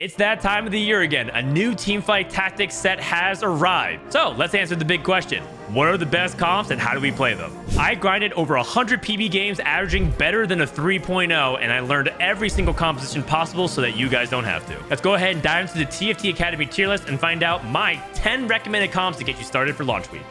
It's that time of the year again. A new teamfight tactics set has arrived. So let's answer the big question. What are the best comps and how do we play them? I grinded over 100 PB games, averaging better than a 3.0, and I learned every single composition possible so that you guys don't have to. Let's go ahead and dive into the TFT Academy tier list and find out my 10 recommended comps to get you started for launch week.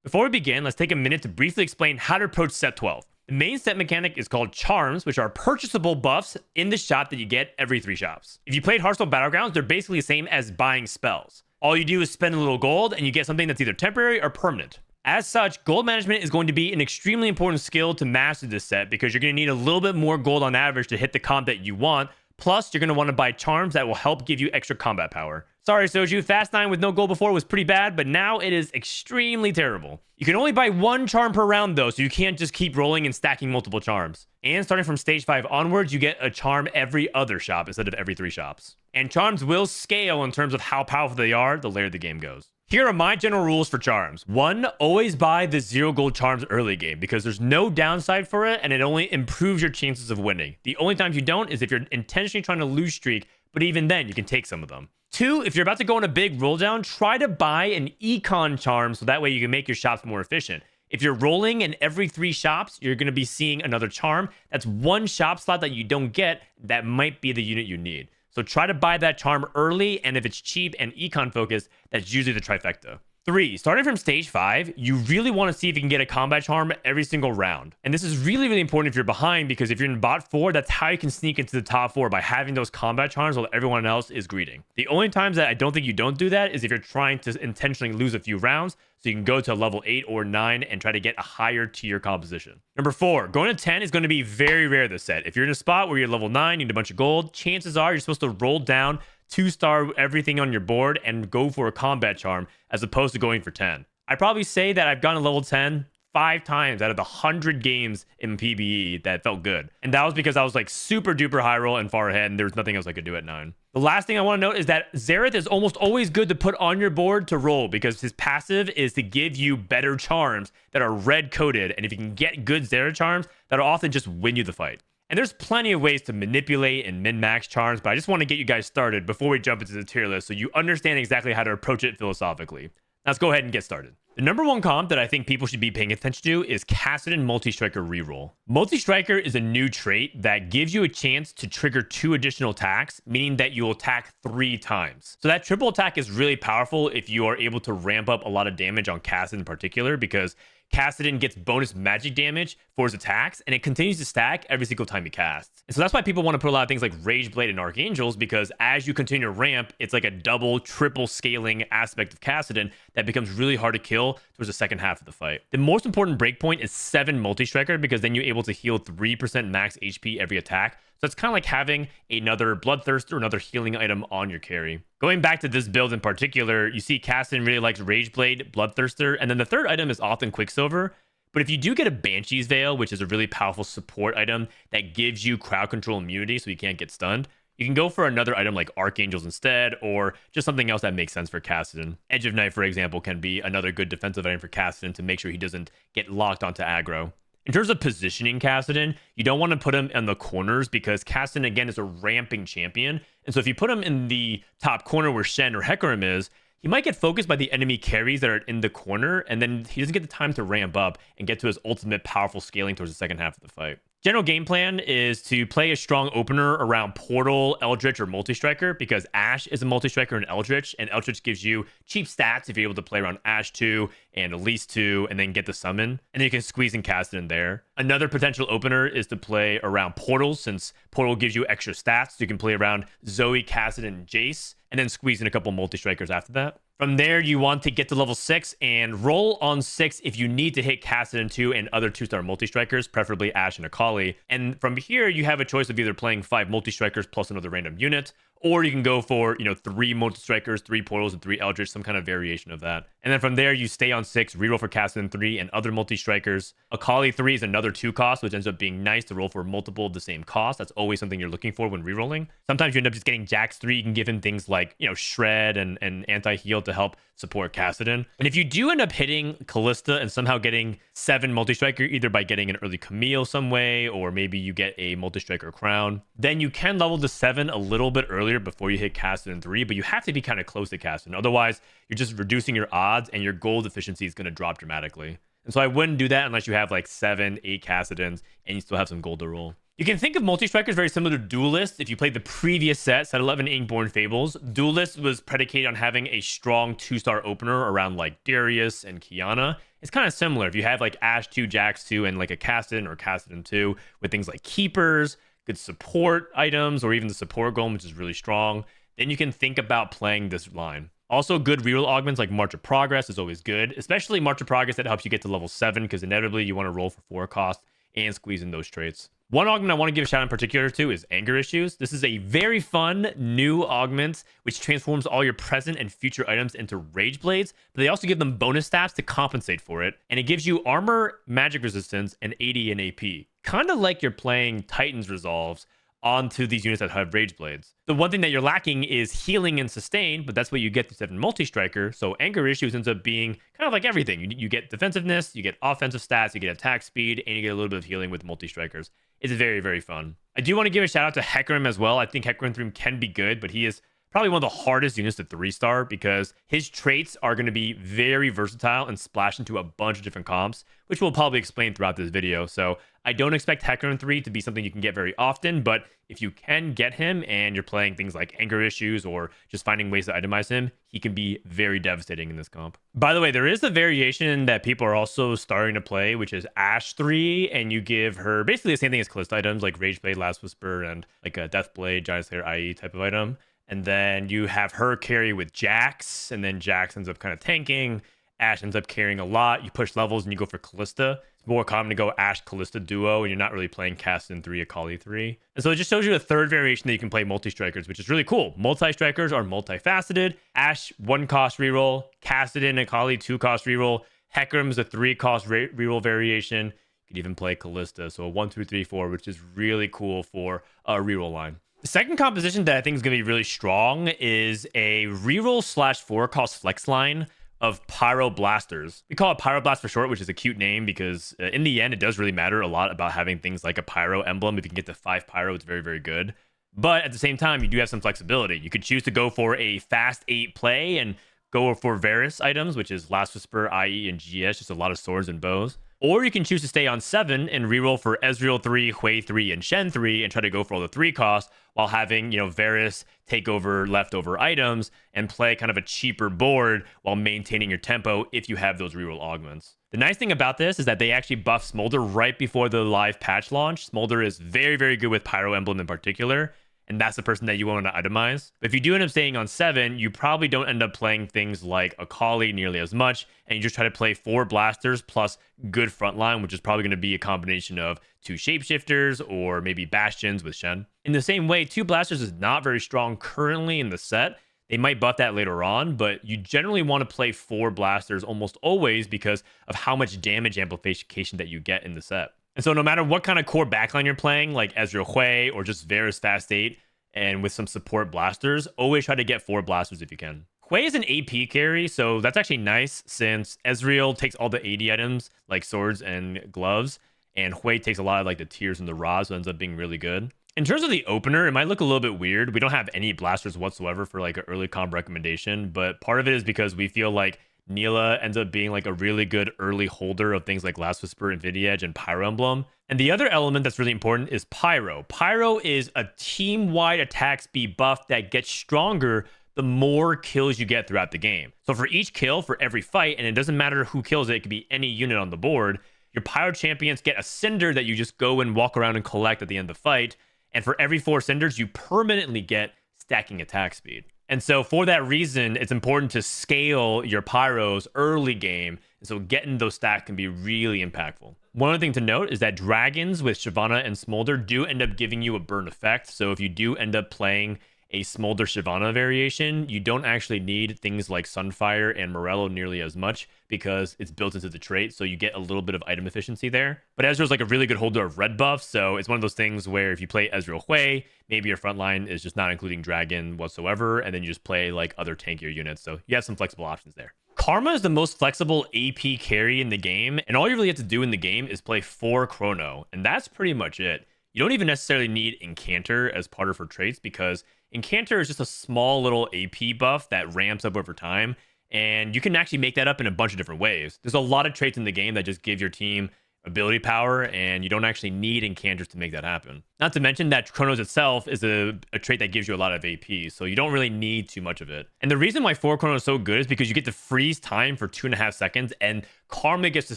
Before we begin, let's take a minute to briefly explain how to approach set 12. The main set mechanic is called charms, which are purchasable buffs in the shop that you get every 3 shops. If you played Hearthstone Battlegrounds, they're basically the same as buying spells. All you do is spend a little gold and you get something that's either temporary or permanent. As such, gold management is going to be an extremely important skill to master this set because you're going to need a little bit more gold on average to hit the comp that you want. Plus, you're going to want to buy charms that will help give you extra combat power. Sorry, Soju, Fast 9 with no gold before was pretty bad, but now it is extremely terrible. You can only buy 1 charm per round, though, so you can't just keep rolling and stacking multiple charms. And starting from stage 5 onwards, you get a charm every other shop instead of every 3 shops. And charms will scale in terms of how powerful they are the later the game goes. Here are my general rules for charms. 1, always buy the 0 gold charms early game because there's no downside for it and it only improves your chances of winning. The only times you don't is if you're intentionally trying to lose streak, but even then you can take some of them. 2, if you're about to go on a big roll down, try to buy an econ charm so that way you can make your shops more efficient. If you're rolling in every 3 shops, you're going to be seeing another charm. That's 1 shop slot that you don't get that might be the unit you need. So try to buy that charm early, and if it's cheap and econ focused, that's usually the trifecta. 3, starting from stage 5, you really want to see if you can get a combat charm every single round. And this is really, really important if you're behind, because if you're in bot 4, that's how you can sneak into the top 4 by having those combat charms while everyone else is greeting. The only times that I don't think you don't do that is if you're trying to intentionally lose a few rounds, so you can go to level 8 or 9 and try to get a higher tier composition. Number 4, going to 10 is going to be very rare this set. If you're in a spot where you're level 9, you need a bunch of gold, chances are you're supposed to roll down 2-star everything on your board and go for a combat charm as opposed to going for 10. I'd probably say that I've gone to level 10 5 times out of the 100 games in PBE that felt good. And that was because I was like super duper high roll and far ahead and there was nothing else I could do at 9. The last thing I want to note is that Xerath is almost always good to put on your board to roll because his passive is to give you better charms that are red coded. And if you can get good Xerath charms, that'll often just win you the fight. And there's plenty of ways to manipulate and min-max charms, but I just want to get you guys started before we jump into the tier list so you understand exactly how to approach it philosophically. Let's go ahead and get started. The number 1 comp that I think people should be paying attention to is Kassadin Multistriker Reroll. Multistriker is a new trait that gives you a chance to trigger 2 additional attacks, meaning that you'll attack 3 times. So that triple attack is really powerful if you are able to ramp up a lot of damage on Kassadin in particular, because Kassadin gets bonus magic damage for his attacks, and it continues to stack every single time he casts. And so that's why people want to put a lot of things like Rage Blade and Archangels, because as you continue to ramp, it's like a double, triple scaling aspect of Kassadin that becomes really hard to kill towards the second half of the fight. The most important breakpoint is 7 Multistriker, because then you're able to heal 3% max HP every attack. So it's kind of like having another Bloodthirster or another healing item on your carry. Going back to this build in particular, you see Kassadin really likes Rage Blade, Bloodthirster, and then the third item is often Quicksilver. But if you do get a Banshee's Veil, which is a really powerful support item that gives you crowd control immunity so you can't get stunned, you can go for another item like Archangels instead, or just something else that makes sense for Kassadin. Edge of Night, for example, can be another good defensive item for Kassadin to make sure he doesn't get locked onto aggro. In terms of positioning Kassadin, you don't want to put him in the corners because Kassadin, again, is a ramping champion. And so if you put him in the top corner where Shen or Hecarim is, he might get focused by the enemy carries that are in the corner, and then he doesn't get the time to ramp up and get to his ultimate powerful scaling towards the second half of the fight. General game plan is to play a strong opener around Portal, Eldritch, or Multistriker, because Ashe is a Multistriker in Eldritch, and Eldritch gives you cheap stats if you're able to play around Ashe 2 and Elise 2 and then get the summon, and then you can squeeze in Kassadin there. Another potential opener is to play around Portals, since Portal gives you extra stats, so you can play around Zoe, Kassadin, and Jace, and then squeeze in a couple Multistrikers after that. From there, you want to get to level 6 and roll on 6 if you need to hit Kassadin 2 and other 2-star Multistrikers, preferably Ashe and Akali. And from here, you have a choice of either playing 5 Multistrikers plus another random unit, Or you can go for, 3 Multistrikers, 3 Portals, and 3 Eldritch, some kind of variation of that. And then from there, you stay on 6, reroll for Kassadin 3 and other Multistrikers. Akali 3 is another 2 cost, which ends up being nice to roll for multiple of the same cost. That's always something you're looking for when rerolling. Sometimes you end up just getting Jax 3. You can give him things like, Shred and Anti-Heal to help support Kassadin. And if you do end up hitting Kalista and somehow getting 7 Multistriker, either by getting an early Camille some way, or maybe you get a Multistriker crown, then you can level to 7 a little bit earlier before you hit Kassadin 3, but you have to be kind of close to Kassadin. Otherwise, you're just reducing your odds and your gold efficiency is going to drop dramatically. And so I wouldn't do that unless you have like 7, 8 Kassadins and you still have some gold to roll. You can think of Multistrikers very similar to Duelist. If you played the previous set 11 Inkborn Fables, Duelist was predicated on having a strong 2-star opener around like Darius and Kiana. It's kind of similar. If you have like Ashe 2, Jax 2, and like a Kassadin or Kassadin 2 with things like Keepers, good support items, or even the support golem, which is really strong, then you can think about playing this line. Also, good reroll augments like March of Progress is always good, especially March of Progress that helps you get to level 7, because inevitably you want to roll for 4 cost and squeeze in those traits. One augment I want to give a shout out in particular to is Anger Issues. This is a very fun new augment which transforms all your present and future items into Rage Blades, but they also give them bonus stats to compensate for it, and it gives you armor, magic resistance, and 80 in AP. Kind of like you're playing Titan's Resolves onto these units that have Rage Blades. The one thing that you're lacking is healing and sustain, but that's what you get through 7 Multistriker. So Anger Issues ends up being kind of like everything. You get defensiveness, you get offensive stats, you get attack speed, and you get a little bit of healing with Multistrikers. It's very, very fun. I do want to give a shout out to Hecarim as well. I think Hecarim 3 can be good, but he is probably one of the hardest units to 3-star because his traits are going to be very versatile and splash into a bunch of different comps, which we'll probably explain throughout this video. So I don't expect Hecarim 3 to be something you can get very often, but if you can get him and you're playing things like Anger Issues or just finding ways to itemize him, he can be very devastating in this comp. By the way, there is a variation that people are also starting to play, which is Ashe 3, and you give her basically the same thing as Kalista items like Rage Blade, Last Whisper, and like a Death Blade, Giant Slayer IE type of item. And then you have her carry with Jax, and then Jax ends up kind of tanking. Ashe ends up carrying a lot. You push levels and you go for Kalista. It's more common to go Ashe Kalista duo, and you're not really playing Kassadin 3, Akali 3. And so it just shows you a third variation that you can play multi-strikers, which is really cool. Multi-strikers are multifaceted. Ashe 1-cost reroll, Kassadin Akali 2-cost reroll. Hecarim is a 3-cost reroll variation. You could even play Kalista, so a 1, 2, 3, 4, which is really cool for a reroll line. The second composition that I think is going to be really strong is a reroll / 4-cost flex line of Pyro Blasters. We call it Pyro Blast for short, which is a cute name because in the end, it does really matter a lot about having things like a Pyro emblem. If you can get to 5 Pyro, it's very, very good. But at the same time, you do have some flexibility. You could choose to go for a fast 8 play and go for Varus items, which is Last Whisper, IE, and GS, just a lot of swords and bows. Or you can choose to stay on 7 and reroll for Ezreal 3, Hui 3, and Shen 3 and try to go for all the 3 costs while having, Varus take over leftover items and play kind of a cheaper board while maintaining your tempo if you have those reroll augments. The nice thing about this is that they actually buff Smolder right before the live patch launch. Smolder is very, very good with Pyro Emblem in particular, and that's the person that you want to itemize. But if you do end up staying on 7, you probably don't end up playing things like Akali nearly as much, and you just try to play 4 blasters plus good frontline, which is probably going to be a combination of 2 shapeshifters or maybe bastions with Shen. In the same way, 2 blasters is not very strong currently in the set. They might buff that later on, but you generally want to play 4 blasters almost always because of how much damage amplification that you get in the set. And so no matter what kind of core backline you're playing, like Ezreal Hui or just Varus Fast 8, and with some support blasters, always try to get 4 blasters if you can. Hui is an AP carry, so that's actually nice since Ezreal takes all the AD items like swords and gloves, and Hui takes a lot of like the tears and the raws, so it ends up being really good. In terms of the opener, it might look a little bit weird. We don't have any blasters whatsoever for like an early comp recommendation, but part of it is because we feel like Neela ends up being like a really good early holder of things like Last Whisper, Infinity Edge, and Pyro Emblem. And the other element that's really important is Pyro. Pyro is a team-wide attack speed buff that gets stronger the more kills you get throughout the game. So for each kill, for every fight, and it doesn't matter who kills it, it could be any unit on the board, your Pyro champions get a Cinder that you just go and walk around and collect at the end of the fight. And for every 4 Cinders, you permanently get stacking attack speed. And so for that reason, it's important to scale your Pyros early game. And so getting those stacks can be really impactful. One other thing to note is that dragons with Shyvana and Smolder do end up giving you a burn effect. So if you do end up playing a Smolder Shyvana variation, you don't actually need things like Sunfire and Morello nearly as much because it's built into the trait, so you get a little bit of item efficiency there. But Ezreal's like a really good holder of red buff, so it's one of those things where if you play Ezreal Hui, maybe your front line is just not including Dragon whatsoever, and then you just play like other tankier units, so you have some flexible options there. Karma is the most flexible AP carry in the game, and all you really have to do in the game is play 4 Chrono, and that's pretty much it. You don't even necessarily need Incanter as part of her traits because Incanter is just a small little AP buff that ramps up over time, and you can actually make that up in a bunch of different ways. There's a lot of traits in the game that just give your team ability power, and you don't actually need Incanters to make that happen. Not to mention that Chronos itself is a trait that gives you a lot of AP, so you don't really need too much of it. And the reason why 4 Chronos is so good is because you get to freeze time for 2.5 seconds, and Karma gets to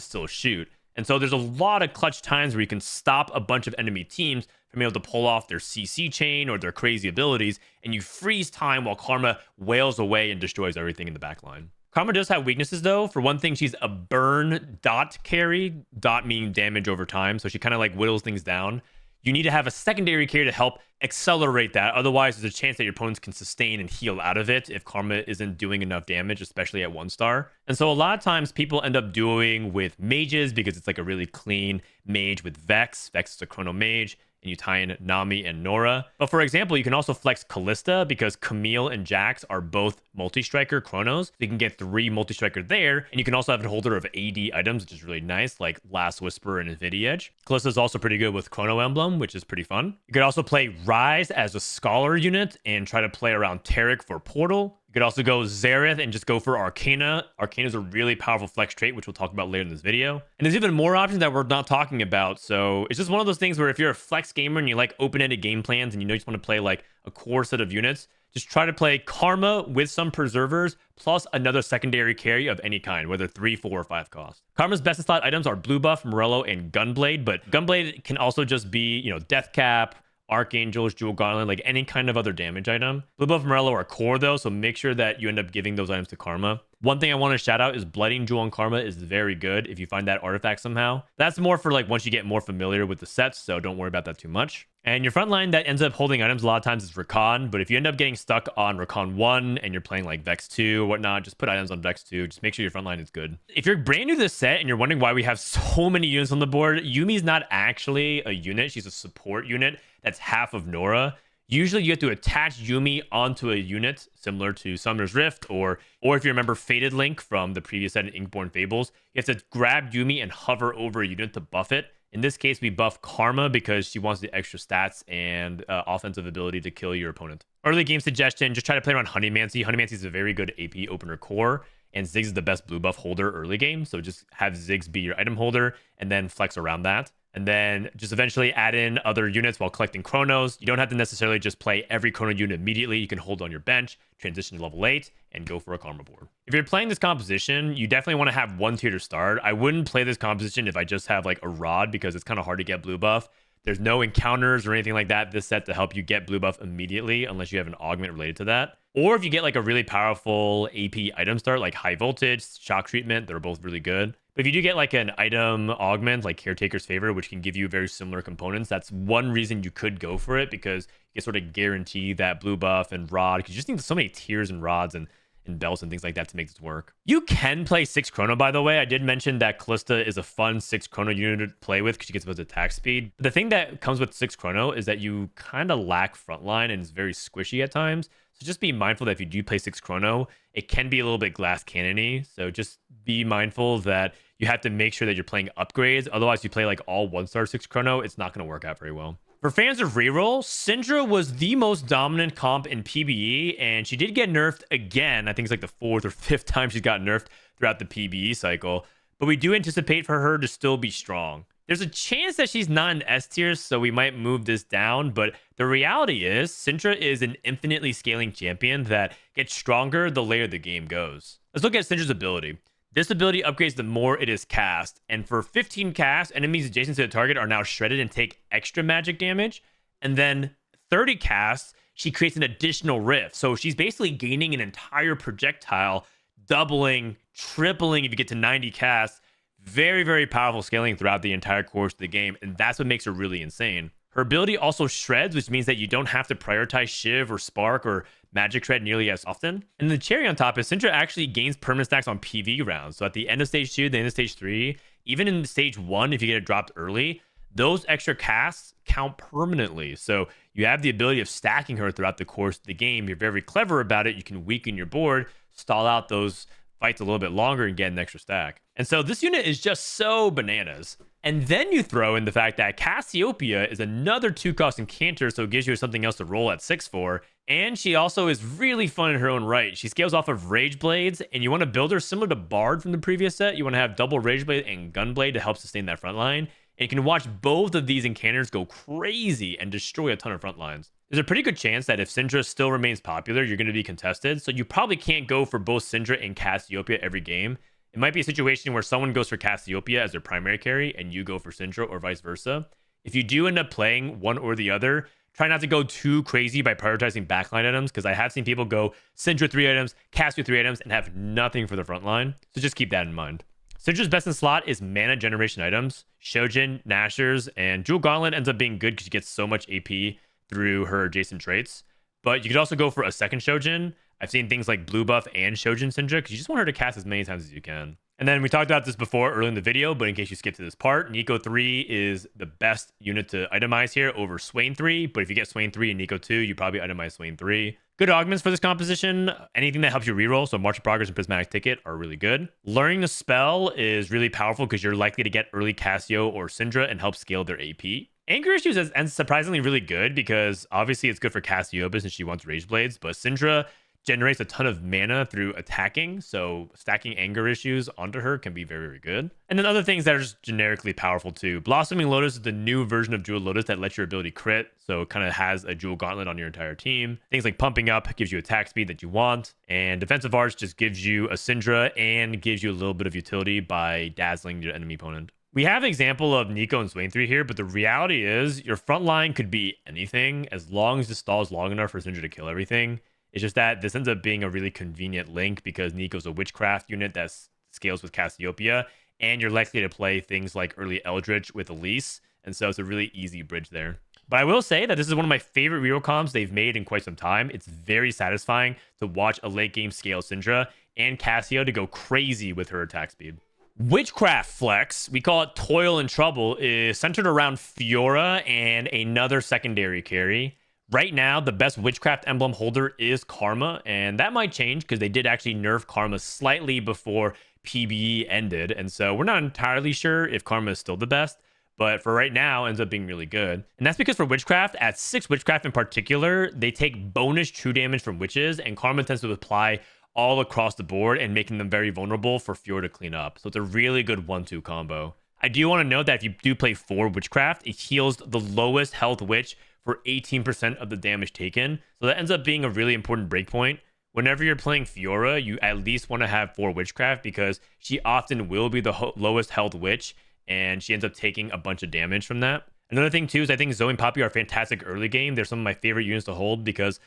still shoot. And so there's a lot of clutch times where you can stop a bunch of enemy teams from being able to pull off their CC chain or their crazy abilities, and you freeze time while Karma wails away and destroys everything in the backline. Karma does have weaknesses though. For one thing, she's a burn dot carry, dot meaning damage over time, so she kind of like whittles things down. You need to have a secondary carry to help accelerate that. Otherwise, there's a chance that your opponents can sustain and heal out of it if Karma isn't doing enough damage, especially at 1 star. And so a lot of times people end up doing with mages because it's like a really clean mage with Vex. Vex is a Chrono Mage, and you tie in Nami and Nora. But for example, you can also flex Kalista because Camille and Jax are both multi-striker Chronos. So you can get 3 multi-striker there, and you can also have a holder of AD items, which is really nice, like Last Whisper and Infinity Edge. Kalista is also pretty good with Chrono Emblem, which is pretty fun. You could also play Rise as a Scholar unit and try to play around Taric for Portal. You could also go Xerath and just go for Arcana. Arcana is a really powerful flex trait, which we'll talk about later in this video. And there's even more options that we're not talking about. So it's just one of those things where if you're a flex gamer and you like open-ended game plans and you know you just want to play like a core set of units, just try to play Karma with some preservers plus another secondary carry of any kind, whether 3, 4, or 5 cost. Karma's best in slot items are Blue Buff, Morello, and Gunblade, but Gunblade can also just be, you know, Death Cap, Archangels, Jewel Gauntlet, like any kind of other damage item. Blue Buff and Morello are core though, so make sure that you end up giving those items to Karma. One thing I want to shout out is Blighting Jewel on Karma is very good if you find that artifact somehow. That's more for like once you get more familiar with the sets, so don't worry about that too much. And your front line that ends up holding items a lot of times is Rakan, but if you end up getting stuck on Rakan 1 and you're playing like Vex 2 or whatnot, just put items on Vex 2. Just make sure your front line is good. If you're brand new to this set and you're wondering why we have so many units on the board, Yumi's not actually a unit. She's a support unit that's half of Nora. Usually you have to attach Yumi onto a unit similar to Summoner's Rift, or if you remember Fated Link from the previous set in Inkborn Fables, you have to grab Yumi and hover over a unit to buff it. In this case, we buff Karma because she wants the extra stats and offensive ability to kill your opponent. Early game suggestion, just try to play around Honeymancy. Honeymancy is a very good AP opener core, and Ziggs is the best blue buff holder early game, so just have Ziggs be your item holder and then flex around that. And then just eventually add in other units while collecting Chronos. You don't have to necessarily just play every Chrono unit immediately. You can hold on your bench, transition to level 8, and go for a Karma board. If you're playing this composition, you definitely want to have 1 tier to start. I wouldn't play this composition if I just have like a Rod because it's kind of hard to get blue buff. There's no encounters or anything like that this set to help you get blue buff immediately unless you have an augment related to that. Or if you get like a really powerful AP item start like High Voltage, Shock Treatment, they're both really good. But if you do get like an item augment like Caretaker's Favor, which can give you very similar components, that's one reason you could go for it because you can sort of guarantee that blue buff and Rod, because you just need so many tiers and rods and belts and things like that to make this work. You can play 6 Chrono, by the way. I did mention that Kalista is a fun 6 Chrono unit to play with because she gets both attack speed. But the thing that comes with 6 Chrono is that you kind of lack frontline and it's very squishy at times. So just be mindful that if you do play 6 Chrono, it can be a little bit glass cannon-y. So just be mindful that you have to make sure that you're playing upgrades. Otherwise, you play like all 1-star 6 Chrono, it's not going to work out very well. For fans of Reroll, Syndra was the most dominant comp in PBE, and she did get nerfed again. I think it's like the 4th or 5th time she's got nerfed throughout the PBE cycle. But we do anticipate for her to still be strong. There's a chance that she's not in S tier, so we might move this down. But the reality is, Syndra is an infinitely scaling champion that gets stronger the later the game goes. Let's look at Syndra's ability. This ability upgrades the more it is cast, and for 15 casts, enemies adjacent to the target are now shredded and take extra magic damage. And then 30 casts, she creates an additional rift. So she's basically gaining an entire projectile, doubling, tripling if you get to 90 casts. Very, very powerful scaling throughout the entire course of the game, and that's what makes her really insane. Her ability also shreds, which means that you don't have to prioritize Shiv or Spark or Magic Shred nearly as often. And the cherry on top is Syndra actually gains permanent stacks on PV rounds. So at the end of stage 2, the end of stage 3, even in stage 1, if you get it dropped early, those extra casts count permanently. So you have the ability of stacking her throughout the course of the game. You're very clever about it. You can weaken your board, stall out those fights a little bit longer and get an extra stack. And so this unit is just so bananas. And then you throw in the fact that Cassiopeia is another 2-cost incanter, so it gives you something else to roll at 6/4. And she also is really fun in her own right. She scales off of Rage Blades, and you want to build her similar to Bard from the previous set. You want to have double Rage Blade and Gunblade to help sustain that front line. And you can watch both of these incanters go crazy and destroy a ton of front lines. There's a pretty good chance that if Syndra still remains popular, you're going to be contested. So you probably can't go for both Syndra and Cassiopeia every game. It might be a situation where someone goes for Cassiopeia as their primary carry and you go for Syndra or vice versa. If you do end up playing one or the other, try not to go too crazy by prioritizing backline items, because I have seen people go Syndra 3 items, Cassio 3 items, and have nothing for the front line. So just keep that in mind. Syndra's best in slot is mana generation items, Shojin, Nashers, and Jewel Gauntlet ends up being good because you get so much AP through her adjacent traits. But you could also go for a second Shojin. I've seen things like blue buff and Shojin Syndra because you just want her to cast as many times as you can. And then we talked about this before early in the video, but in case you skipped to this part, Nico 3 is the best unit to itemize here over Swain 3. But if you get Swain 3 and Nico 2, you probably itemize Swain 3. Good augments for this composition. Anything that helps you reroll, so March of Progress and Prismatic Ticket are really good. Learning the spell is really powerful because you're likely to get early Cassio or Syndra and help scale their AP. Anger Issues is surprisingly really good because obviously it's good for Cassiopeia since she wants Rage Blades, but Syndra generates a ton of mana through attacking, so stacking Anger Issues onto her can be very, very good. And then other things that are just generically powerful too. Blossoming Lotus is the new version of Jewel Lotus that lets your ability crit, so it kind of has a Jewel Gauntlet on your entire team. Things like Pumping Up gives you attack speed that you want, and Defensive Arts just gives you a Syndra and gives you a little bit of utility by dazzling your enemy opponent. We have an example of Nico and Swain 3 here, but the reality is your front line could be anything as long as the stall is long enough for Syndra to kill everything. It's just that this ends up being a really convenient link because Nico's a Witchcraft unit that scales with Cassiopeia, and you're likely to play things like early Eldritch with Elise, and so it's a really easy bridge there. But I will say that this is one of my favorite reroll comps they've made in quite some time. It's very satisfying to watch a late game scale Syndra and Cassio to go crazy with her attack speed. Witchcraft Flex, we call it Toil and Trouble, is centered around Fiora and another secondary carry. Right now, the best Witchcraft emblem holder is Karma, and that might change because they did actually nerf Karma slightly before PBE ended, and so we're not entirely sure if Karma is still the best, but for right now, ends up being really good. And that's because for Witchcraft, at 6 Witchcraft in particular, they take bonus true damage from witches, and Karma tends to apply all across the board and making them very vulnerable for Fiora to clean up. So it's a really good 1-2 combo. I do want to note that if you do play 4 Witchcraft, it heals the lowest health witch for 18% of the damage taken. So that ends up being a really important breakpoint. Whenever you're playing Fiora, you at least want to have 4 Witchcraft because she often will be the lowest health witch, and she ends up taking a bunch of damage from that. Another thing too is I think Zoe and Poppy are fantastic early game. They're some of my favorite units to hold because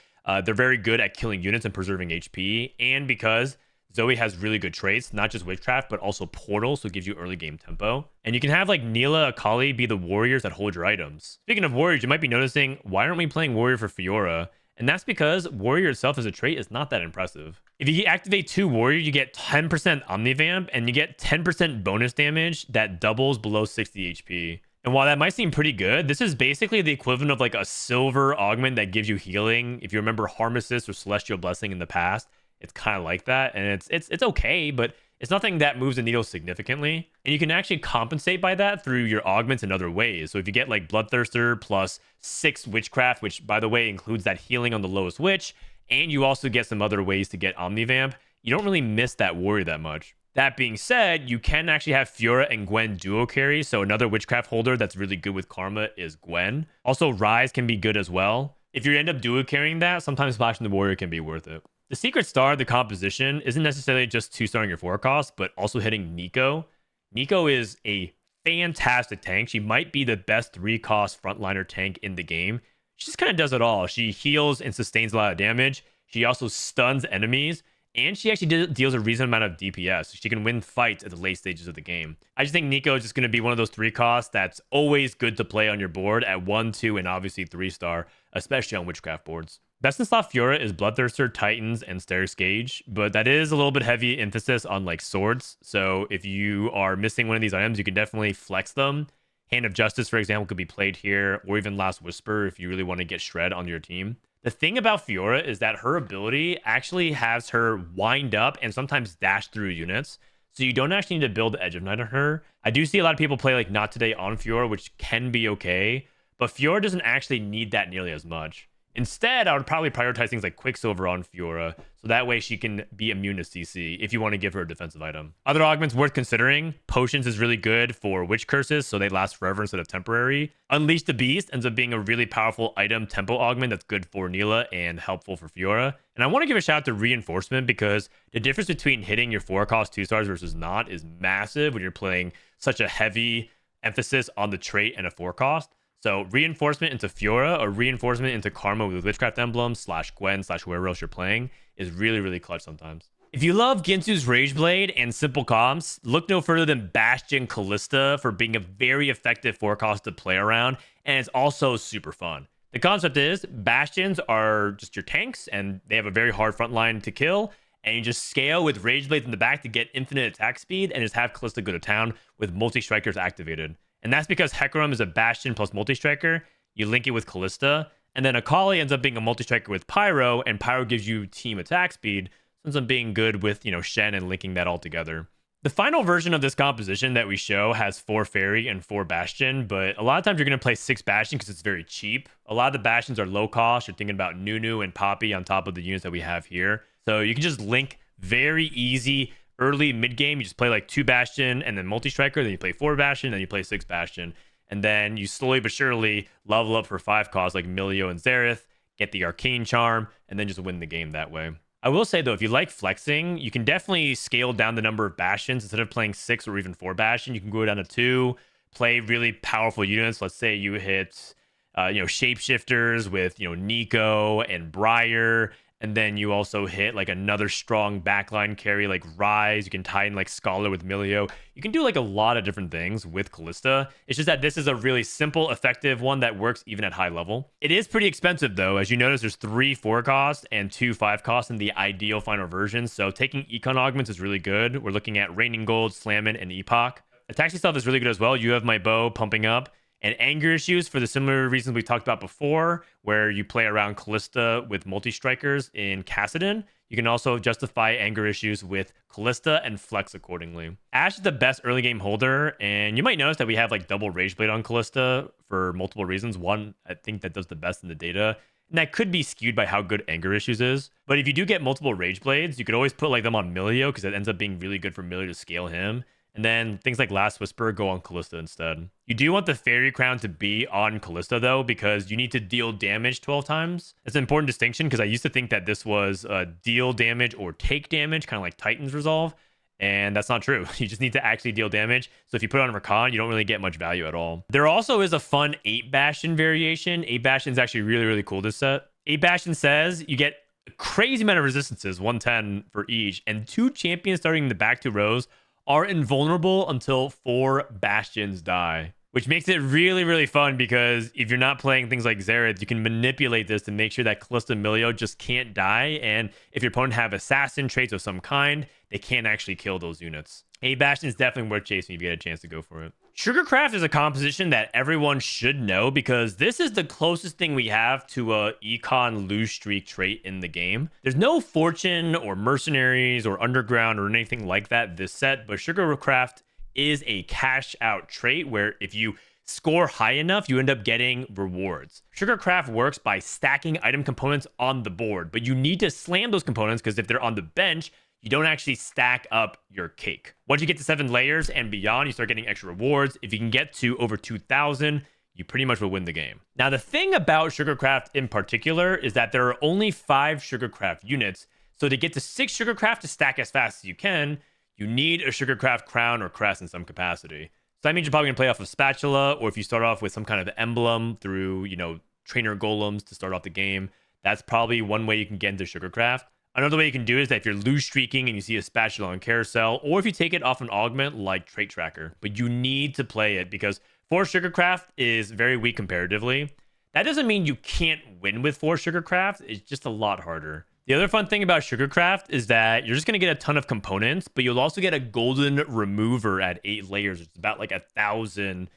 they're very good at killing units and preserving HP, and because Zoe has really good traits, not just Witchcraft, but also Portal, so it gives you early game tempo. And you can have like Neela, Akali be the warriors that hold your items. Speaking of warriors, you might be noticing, why aren't we playing warrior for Fiora? And that's because warrior itself as a trait is not that impressive. If you activate 2 warrior, you get 10% Omnivamp, and you get 10% bonus damage that doubles below 60 HP. And while that might seem pretty good, this is basically the equivalent of like a silver augment that gives you healing. If you remember Harm Assist or Celestial Blessing in the past, it's kind of like that, and it's okay, but it's nothing that moves the needle significantly. And you can actually compensate by that through your augments in other ways. So if you get like Bloodthirster plus 6 Witchcraft, which by the way includes that healing on the lowest witch, and you also get some other ways to get Omnivamp, you don't really miss that warrior that much. That being said, you can actually have Fiora and Gwen duo carry. So another Witchcraft holder that's really good with Karma is Gwen. Also, Rise can be good as well. If you end up duo carrying that, sometimes splashing the warrior can be worth it. The secret star of the composition isn't necessarily just 2-starring your 4 cost, but also hitting Nico. Nico is a fantastic tank. She might be the best 3-cost frontliner tank in the game. She just kind of does it all. She heals and sustains a lot of damage. She also stuns enemies, and she actually deals a reasonable amount of DPS. So she can win fights at the late stages of the game. I just think Nico is just going to be one of those 3 costs that's always good to play on your board at 1, 2, and obviously 3-star, especially on Witchcraft boards. Best in slot Fiora is Bloodthirster, Titans, and Stairs Gauge, but that is a little bit heavy emphasis on like swords. So if you are missing one of these items, you can definitely flex them. Hand of Justice, for example, could be played here, or even Last Whisper if you really want to get shred on your team. The thing about Fiora is that her ability actually has her wind up and sometimes dash through units. So you don't actually need to build the Edge of Night on her. I do see a lot of people play like Not Today on Fiora, which can be okay, but Fiora doesn't actually need that nearly as much. Instead, I would probably prioritize things like Quicksilver on Fiora, so that way she can be immune to CC if you want to give her a defensive item. Other augments worth considering: Potions is really good for Witch Curses, so they last forever instead of temporary. Unleash the Beast ends up being a really powerful item tempo augment that's good for Neela and helpful for Fiora. And I want to give a shout out to Reinforcement, because the difference between hitting your 4-cost 2-stars versus not is massive when you're playing such a heavy emphasis on the trait and a 4-cost. So Reinforcement into Fiora or Reinforcement into Karma with Witchcraft Emblem / Gwen / whoever else you're playing is really, really clutch sometimes. If you love Ginsu's Rageblade and simple comps, look no further than Bastions Kalista for being a very effective 4-cost to play around, and it's also super fun. The concept is Bastions are just your tanks, and they have a very hard front line to kill, and you just scale with Rageblades in the back to get infinite attack speed and just have Kalista go to town with multi-strikers activated. And that's because Hecarim is a Bastion plus multi-striker. You link it with Kalista, and then Akali ends up being a multi-striker with Pyro, and Pyro gives you team attack speed, so ends up being good with, Shen and linking that all together. The final version of this composition that we show has 4 Fairy and 4 Bastion, but a lot of times you're going to play 6 Bastion because it's very cheap. A lot of the Bastions are low cost. You're thinking about Nunu and Poppy on top of the units that we have here. So you can just link very easy early mid game. You just play like 2 Bastion and then multi-striker, then you play 4 Bastion, then you play 6 Bastion, and then you slowly but surely level up for 5 costs like Milio and Xerath, get the Arcane Charm, and then just win the game that way. I will say though, if you like flexing, you can definitely scale down the number of Bastions. Instead of playing 6 or even 4 Bastion, you can go down to 2, play really powerful units. Let's say you hit shapeshifters with Nico and Briar, and then you also hit like another strong backline carry like Rise. You can tie in like Scholar with Milio. You can do like a lot of different things with Kalista. It's just that this is a really simple, effective one that works even at high level. It is pretty expensive though. As you notice, there's 3 4 costs and 2 5 costs in the ideal final version. So taking Econ augments is really good. We're looking at Raining Gold, Slammin, and Epoch. Attack stuff is really good as well. You have my bow pumping up. And Anger Issues for the similar reasons we talked about before, where you play around Kalista with multi-strikers in Kassadin. You can also justify Anger Issues with Kalista and flex accordingly. Ashe is the best early game holder, and you might notice that we have like double Rageblade on Kalista for multiple reasons. One, I think that does the best in the data, and that could be skewed by how good Anger Issues is. But if you do get multiple Rageblades, you could always put like them on Milio, because it ends up being really good for Milio to scale him. And then things like Last Whisper go on Kalista instead. You do want the Fairy Crown to be on Kalista though, because you need to deal damage 12 times. It's an important distinction, because I used to think that this was deal damage or take damage, kind of like Titan's Resolve. And that's not true. You just need to actually deal damage. So if you put it on Rakan, you don't really get much value at all. There also is a fun 8 Bastion variation. 8 Bastion is actually really, really cool this set. 8 Bastion says you get a crazy amount of resistances, 110 for each. And 2 champions starting in the back 2 rows are invulnerable until 4 Bastions die, which makes it really, really fun, because if you're not playing things like Xerath, you can manipulate this to make sure that Kalista and Milio just can't die. And if your opponent have assassin traits of some kind, they can't actually kill those units. 8 Bastion is definitely worth chasing if you get a chance to go for it. Sugarcraft is a composition that everyone should know, because this is the closest thing we have to a econ lose streak trait in the game. There's no fortune or mercenaries or underground or anything like that this set, but Sugarcraft is a cash out trait where if you score high enough, you end up getting rewards. Sugarcraft works by stacking item components on the board, but you need to slam those components, because if they're on the bench, you don't actually stack up your cake. Once you get to 7 layers and beyond, you start getting extra rewards. If you can get to over 2,000, you pretty much will win the game. Now, the thing about Sugarcraft in particular is that there are only 5 Sugarcraft units. So to get to 6 Sugarcraft to stack as fast as you can, you need a Sugarcraft crown or crest in some capacity. So that means you're probably gonna play off of Spatula, or if you start off with some kind of emblem through, trainer golems to start off the game, that's probably one way you can get into Sugarcraft. Another way you can do it is that if you're loose streaking and you see a spatula on carousel, or if you take it off an augment like Trait Tracker, but you need to play it because Force Sugarcraft is very weak comparatively. That doesn't mean you can't win with Force Sugarcraft. It's just a lot harder. The other fun thing about Sugarcraft is that you're just going to get a ton of components, but you'll also get a golden remover at 8 layers. It's about like 1,000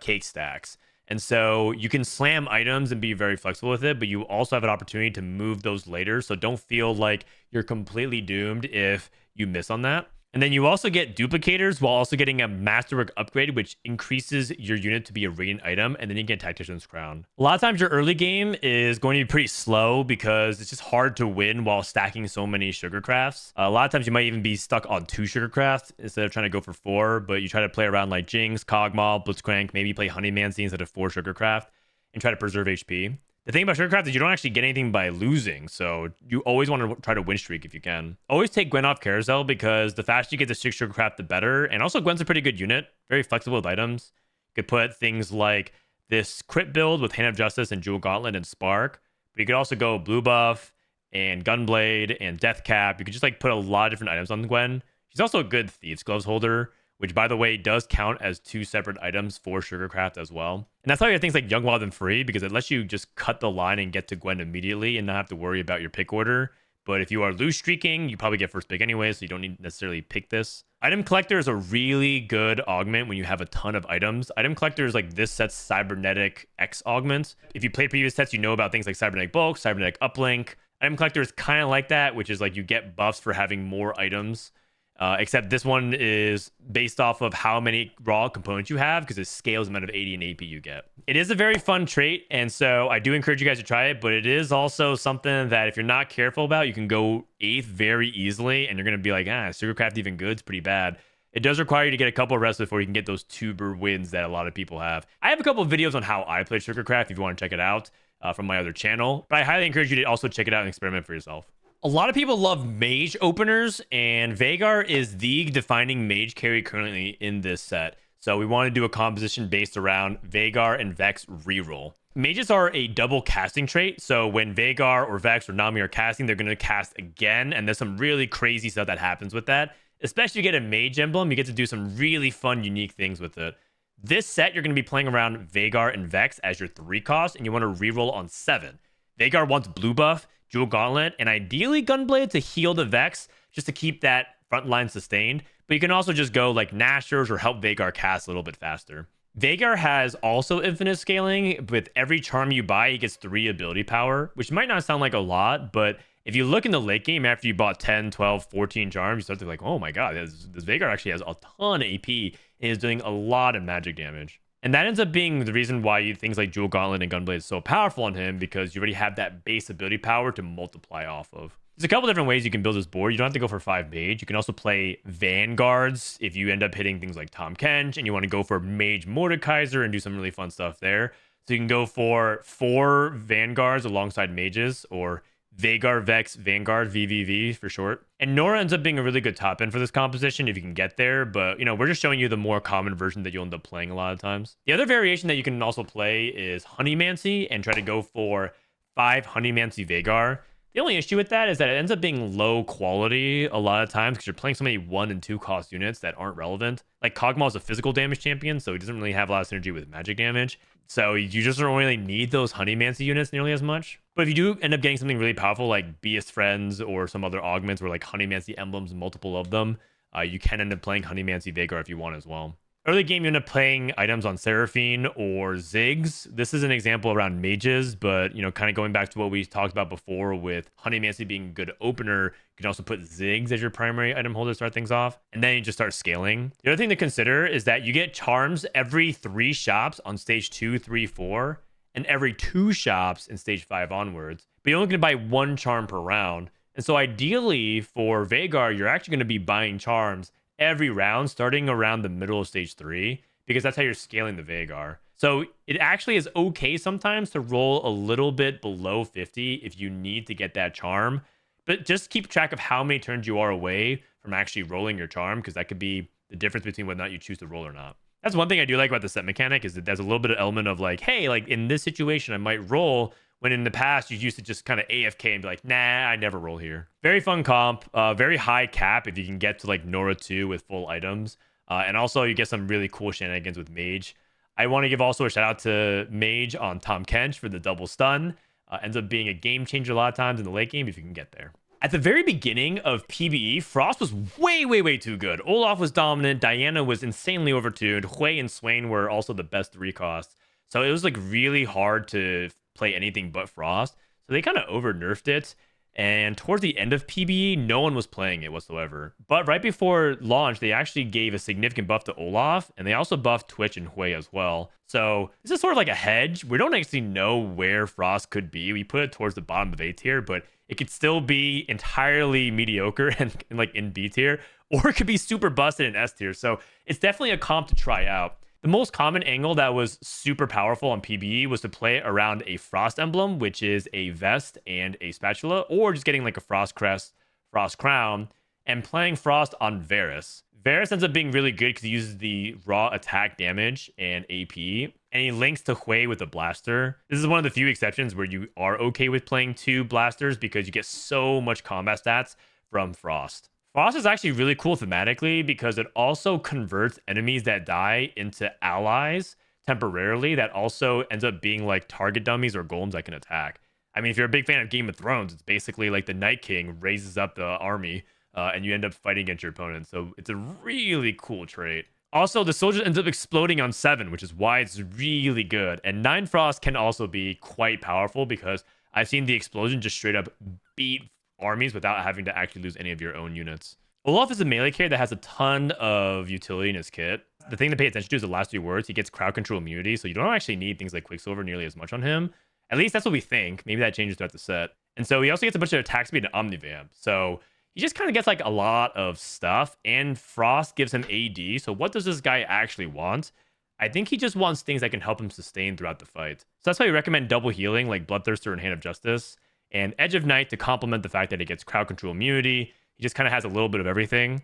cake stacks. And so you can slam items and be very flexible with it, but you also have an opportunity to move those later. So don't feel like you're completely doomed if you miss on that. And then you also get duplicators while also getting a Masterwork upgrade, which increases your unit to be a radiant item. And then you get Tactician's Crown. A lot of times your early game is going to be pretty slow because it's just hard to win while stacking so many Sugarcrafts. A lot of times you might even be stuck on 2 Sugarcrafts instead of trying to go for 4. But you try to play around like Jinx, Kog'Maw, Blitzcrank, maybe play Honeymancy instead of 4 Sugarcraft and try to preserve HP. The thing about Sugarcraft is you don't actually get anything by losing, so you always want to try to win streak if you can. Always take Gwen off carousel because the faster you get to 6 Sugarcraft, the better. And also Gwen's a pretty good unit, very flexible with items. You could put things like this crit build with Hand of Justice and Jewel Gauntlet and Spark, but you could also go blue buff and Gunblade and Death Cap. You could just like put a lot of different items on Gwen. She's also a good Thieves Gloves holder, which by the way does count as 2 separate items for Sugarcraft as well. And that's how you get things like Young, Wild, and Free, because it lets you just cut the line and get to Gwen immediately and not have to worry about your pick order. But if you are loose streaking, you probably get first pick anyway, so you don't need to necessarily pick this. Item Collector is a really good augment when you have a ton of items. Item Collector is like this set's Cybernetic X augment. If you played previous sets, you know about things like Cybernetic Bulk, Cybernetic Uplink. Item Collector is kind of like that, which is like you get buffs for having more items. Except this one is based off of how many raw components you have because it scales the amount of AD and AP you get. It is a very fun trait, and so I do encourage you guys to try it, but it is also something that if you're not careful about, you can go 8th very easily, and you're going to be like, Sugarcraft even good? It's pretty bad. It does require you to get a couple of rests before you can get those tuber wins that a lot of people have. I have a couple of videos on how I play Sugarcraft if you want to check it out from my other channel, but I highly encourage you to also check it out and experiment for yourself. A lot of people love mage openers, and Viegar is the defining mage carry currently in this set. So we want to do a composition based around Viegar and Vex Reroll. Mages are a double casting trait, so when Viegar or Vex or Nami are casting, they're going to cast again, and there's some really crazy stuff that happens with that. Especially if you get a mage emblem, you get to do some really fun, unique things with it. This set, you're going to be playing around Viegar and Vex as your 3 cost, and you want to reroll on 7. Viegar wants blue buff, Jewel Gauntlet, and ideally Gunblade to heal the Vex, just to keep that front line sustained. But you can also just go like Nashers or help Viegar cast a little bit faster. Viegar has also infinite scaling. With every charm you buy, he gets 3 ability power, which might not sound like a lot, but if you look in the late game after you bought 10, 12, 14 charms, you start to be like, oh my god, this Viegar actually has a ton of AP and is doing a lot of magic damage. And that ends up being the reason why things like Jewel Gauntlet and Gunblade is so powerful on him, because you already have that base ability power to multiply off of. There's a couple different ways you can build this board. You don't have to go for 5 mage. You can also play Vanguards if you end up hitting things like Tom Kench and you want to go for Mage Mordekaiser and do some really fun stuff there. So you can go for 4 Vanguards alongside mages, or Veigar Vex Vanguard, VVV for short. And Nora ends up being a really good top end for this composition if you can get there, but we're just showing you the more common version that you'll end up playing a lot of times. The other variation that you can also play is Honeymancy and try to go for 5 Honeymancy Veigar. The only issue with that is that it ends up being low quality a lot of times because you're playing so many 1 and 2 cost units that aren't relevant. Like Kog'Maw is a physical damage champion, so he doesn't really have a lot of synergy with magic damage. So you just don't really need those Honeymancy units nearly as much. But if you do end up getting something really powerful like Beast Friends or some other augments or like Honeymancy emblems, multiple of them, you can end up playing Honeymancy Veigar if you want as well. Early game, you end up playing items on Seraphine or Ziggs. This is an example around mages, but, kind of going back to what we talked about before with Honeymancy being a good opener, you can also put Ziggs as your primary item holder to start things off, and then you just start scaling. The other thing to consider is that you get charms every 3 shops on stage 2, 3, 4, and every 2 shops in stage 5 onwards, but you're only going to buy 1 charm per round. And so ideally for Veigar, you're actually going to be buying charms every round starting around the middle of stage 3, because that's how you're scaling the Veigar. So it actually is okay sometimes to roll a little bit below 50 if you need to get that charm, but just keep track of how many turns you are away from actually rolling your charm, because that could be the difference between whether or not you choose to roll or not. That's one thing I do like about the set mechanic, is that there's a little bit of element of like, hey, like in this situation I might roll when in the past you used to just kind of AFK and be like, nah, I never roll here. Very fun comp, very high cap if you can get to like Nora 2 with full items. And also you get some really cool shenanigans with Mage. I want to give also a shout out to Mage on Tom Kench for the double stun. Ends up being a game changer a lot of times in the late game if you can get there. At the very beginning of PvE, Frost was way too good. Olaf was dominant. Diana was insanely overtuned. Hui and Swain were also the best 3 costs. So it was like really hard to play anything but Frost. So they kind of over nerfed it. And towards the end of PvE, no one was playing it whatsoever. But right before launch, they actually gave a significant buff to Olaf. And they also buffed Twitch and Hui as well. So this is sort of like a hedge. We don't actually know where Frost could be. We put it towards the bottom of A tier, but it could still be entirely mediocre and like in B tier. Or it could be super busted in S tier. So it's definitely a comp to try out. The most common angle that was super powerful on PvE was to play around a Frost emblem, which is a vest and a spatula, or just getting like a Frost crest, Frost crown, and playing Frost on Varus. Varus ends up being really good because he uses the raw attack damage and AP, and he links to Hui with a blaster. This is one of the few exceptions where you are okay with playing 2 blasters because you get so much combat stats from Frost. Frost is actually really cool thematically because it also converts enemies that die into allies temporarily that also ends up being like target dummies or golems that can attack. I mean, if you're a big fan of Game of Thrones, it's basically like the Night King raises up the army and you end up fighting against your opponent. So it's a really cool trait. Also, the soldier ends up exploding on 7, which is why it's really good. And 9 Frost can also be quite powerful because I've seen the explosion just straight up beat armies without having to actually lose any of your own units. Olaf is a melee carry that has a ton of utility in his kit. The thing to pay attention to is the last 3 words. He gets crowd control immunity, so you don't actually need things like Quicksilver nearly as much on him. At least that's what we think. Maybe that changes throughout the set. And so he also gets a bunch of attack speed and Omnivamp. So he just kind of gets like a lot of stuff, and Frost gives him AD. So what does this guy actually want? I think he just wants things that can help him sustain throughout the fight. So that's why we recommend double healing like Bloodthirster and Hand of Justice, and Edge of Night to complement the fact that it gets crowd control immunity. He just kind of has a little bit of everything.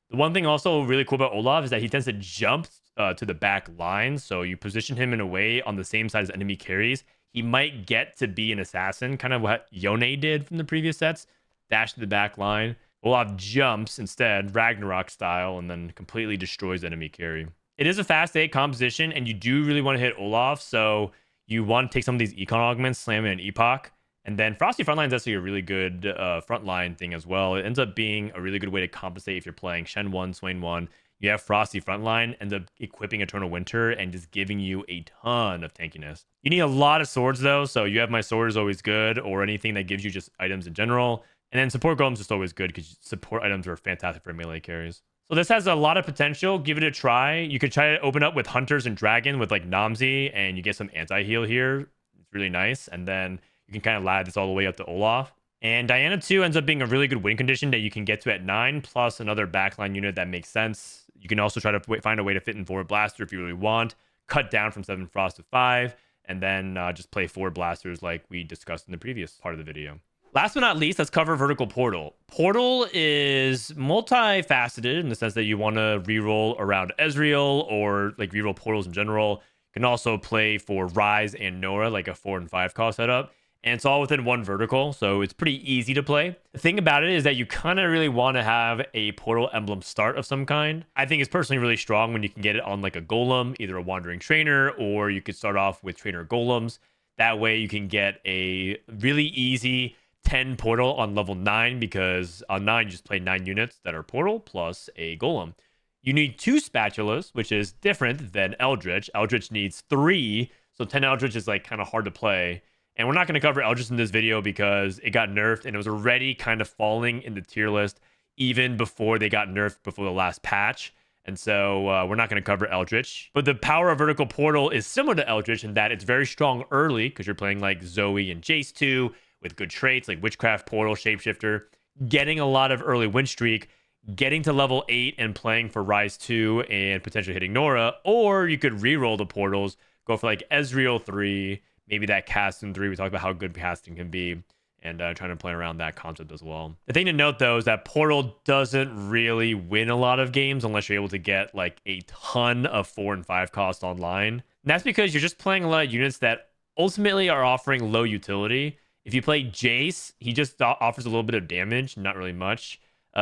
The one thing also really cool about Olaf is that he tends to jump to the back line. So you position him in a way on the same side as enemy carries. He might get to be an assassin, kind of what Yone did from the previous sets. Dash to the back line. Olaf jumps instead, Ragnarok style, and then completely destroys enemy carry. It is a fast 8 composition, and you do really want to hit Olaf. So you want to take some of these econ augments, slam in an Epoch. And then Frosty Frontline is actually a really good frontline thing as well. It ends up being a really good way to compensate if you're playing Shen 1, Swain 1. You have Frosty Frontline, ends up equipping Eternal Winter and just giving you a ton of tankiness. You need a lot of swords though, so you have My Sword is always good, or anything that gives you just items in general. And then Support Golem's just always good because support items are fantastic for melee carries. So this has a lot of potential. Give it a try. You could try to open up with Hunters and Dragon with like Namzi, and you get some anti-heal here. It's really nice. And then you can kind of lad this all the way up to Olaf. And Diana 2 ends up being a really good win condition that you can get to at 9, plus another backline unit that makes sense. You can also try to find a way to fit in Forward Blaster if you really want. Cut down from 7 Frost to 5, and then just play 4 Blasters like we discussed in the previous part of the video. Last but not least, let's cover Vertical Portal. Portal is multifaceted in the sense that you want to reroll around Ezreal or like reroll portals in general. You can also play for Rise and Nora, like a 4 and 5 cost setup. And it's all within one vertical, so it's pretty easy to play. The thing about it is that you kind of really want to have a portal emblem start of some kind. I think it's personally really strong when you can get it on like a golem, either a wandering trainer, or you could start off with trainer golems. That way you can get a really easy 10 portal on level 9, because on 9 you just play 9 units that are portal plus a golem. You need 2 spatulas, which is different than Eldritch. Eldritch needs 3, so 10 Eldritch is like kind of hard to play. And we're not going to cover Eldritch in this video because it got nerfed and it was already kind of falling in the tier list even before they got nerfed before the last patch. And so we're not going to cover Eldritch. But the power of Vertical Portal is similar to Eldritch in that it's very strong early because you're playing like Zoe and Jace 2 with good traits like Witchcraft, Portal, Shapeshifter, getting a lot of early win streak, getting to level 8 and playing for Rise 2 and potentially hitting Nora. Or you could reroll the portals, go for like Ezreal 3, maybe that Kassadin 3. We talked about how good Kassadin can be, and trying to play around that concept as well. The thing to note, though, is that Portal doesn't really win a lot of games unless you're able to get like a ton of 4 and 5 cost online. And that's because you're just playing a lot of units that ultimately are offering low utility. If you play Jace, he just offers a little bit of damage, not really much.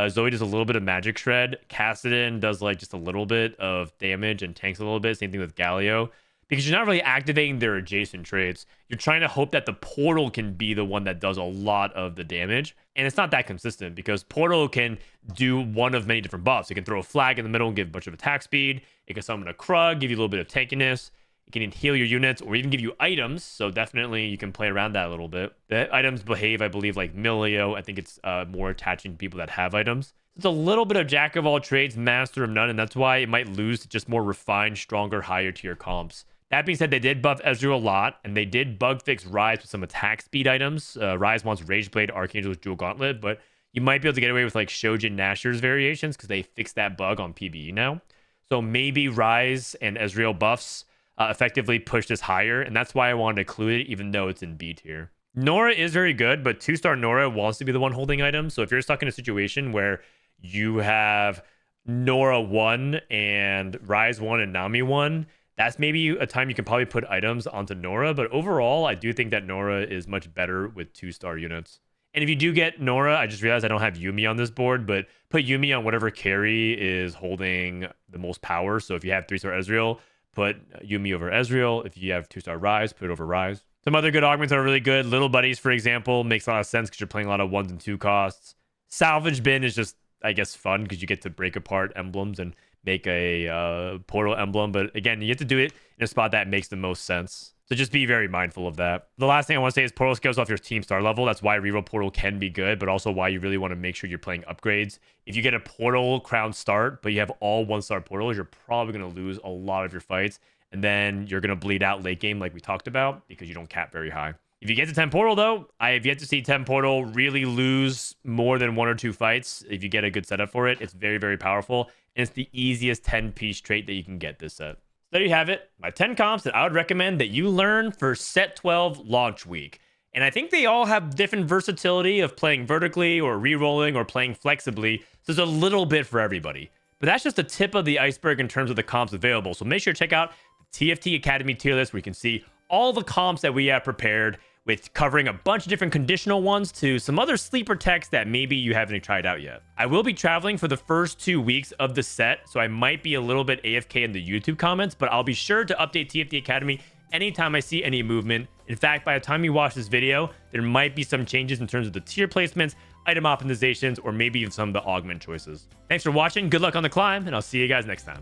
Zoe does a little bit of magic shred. Kassadin does like just a little bit of damage and tanks a little bit. Same thing with Galio. Because you're not really activating their adjacent traits. You're trying to hope that the portal can be the one that does a lot of the damage. And it's not that consistent because portal can do one of many different buffs. It can throw a flag in the middle and give a bunch of attack speed. It can summon a Krug, give you a little bit of tankiness. It can heal your units or even give you items. So definitely you can play around that a little bit. The items behave, I believe, like Milio. I think it's more attaching to people that have items. It's a little bit of jack of all trades, master of none. And that's why it might lose to just more refined, stronger, higher tier comps. That being said, they did buff Ezreal a lot, and they did bug fix Ryze with some attack speed items. Ryze wants Rage Blade, Archangel's Jewel Gauntlet, but you might be able to get away with like Shojin Nashor's variations because they fixed that bug on PvE now. So maybe Ryze and Ezreal buffs effectively push this higher, and that's why I wanted to include it, even though it's in B tier. Nora is very good, but 2-star Nora wants to be the one holding items. So if you're stuck in a situation where you have Nora 1 and Ryze 1 and Nami 1, that's maybe a time you can probably put items onto Nora. But overall, I do think that Nora is much better with 2-star units. And if you do get Nora, I just realized I don't have Yuumi on this board, but put Yuumi on whatever carry is holding the most power. So if you have 3-star Ezreal, put Yuumi over Ezreal. If you have 2-star Ryze, put it over Ryze. Some other good augments are really good. Little Buddies, for example, makes a lot of sense because you're playing a lot of 1s and 2 costs. Salvage Bin is just, I guess, fun because you get to break apart emblems and make a portal emblem. But again, you have to do it in a spot that makes the most sense. So just be very mindful of that. The last thing I want to say is portal scales off your team star level. That's why reroll portal can be good, but also why you really want to make sure you're playing upgrades. If you get a portal crown start, but you have all 1-star portals, you're probably going to lose a lot of your fights. And then you're going to bleed out late game like we talked about because you don't cap very high. If you get to 10 portal, though, I have yet to see 10 portal really lose more than 1 or 2 fights. If you get a good setup for it, it's very, very powerful. And it's the easiest 10-piece trait that you can get this set. So there you have it. My 10 comps that I would recommend that you learn for set 12 launch week. And I think they all have different versatility of playing vertically or re-rolling or playing flexibly. So there's a little bit for everybody. But that's just the tip of the iceberg in terms of the comps available. So make sure to check out the TFT Academy tier list where you can see all the comps that we have prepared, with covering a bunch of different conditional ones to some other sleeper techs that maybe you haven't tried out yet. I will be traveling for the first 2 weeks of the set, so I might be a little bit AFK in the YouTube comments, but I'll be sure to update TFT Academy anytime I see any movement. In fact, by the time you watch this video, there might be some changes in terms of the tier placements, item optimizations, or maybe even some of the augment choices. Thanks for watching, good luck on the climb, and I'll see you guys next time.